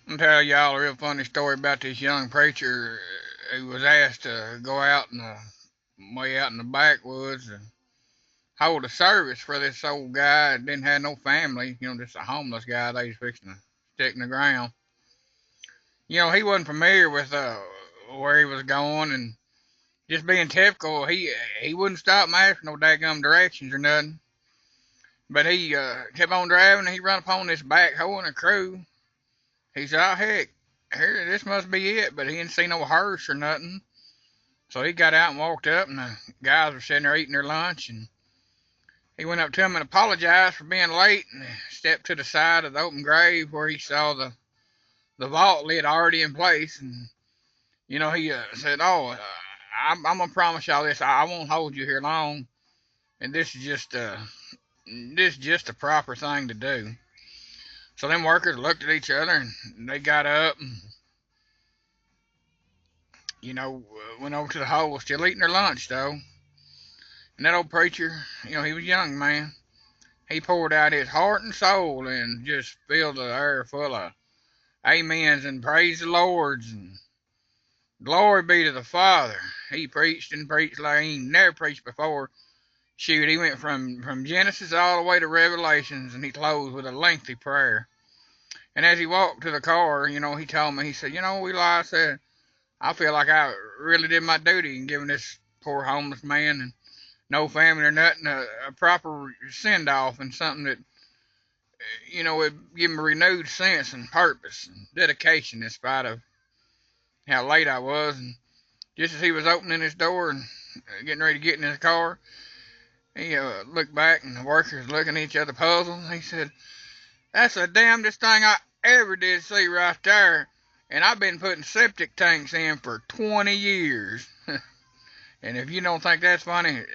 I'm gonna tell y'all a real funny story about this young preacher who was asked to go out in the way out in the backwoods and hold a service for this old guy that didn't have no family, just a homeless guy they was fixing to stick in the ground. He wasn't familiar with where he was going, and just being typical, he wouldn't stop and ask for no daggum directions or nothing. But he kept on driving, and he run upon this backhoe and a crew. He said, "Oh heck, here this must be it," but he didn't see no hearse or nothing. So he got out and walked up, and the guys were sitting there eating their lunch, and he went up to him and apologized for being late, and stepped to the side of the open grave where he saw the vault lid already in place, and he said, "Oh, I'm gonna promise y'all this. I won't hold you here long, and this is just the proper thing to do." So them workers looked at each other, and they got up and went over to the hole, still eating their lunch though. And that old preacher, he was a young man. He poured out his heart and soul and just filled the air full of amens and praise the Lord's and glory be to the Father. He preached and preached like he never preached before. Shoot, he went from Genesis all the way to Revelations, and he closed with a lengthy prayer. And as he walked to the car, he told me, he said, Eli, I said, I feel like I really did my duty in giving this poor homeless man and no family or nothing a proper send off and something that, would give him a renewed sense and purpose and dedication in spite of how late I was. And just as he was opening his door and getting ready to get in his car, he looked back and the workers looking at each other puzzled. He said, "That's the damnedest thing I ever did see right there. And I've been putting septic tanks in for 20 years. And if you don't think that's funny,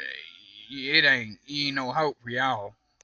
it ain't no hope for y'all."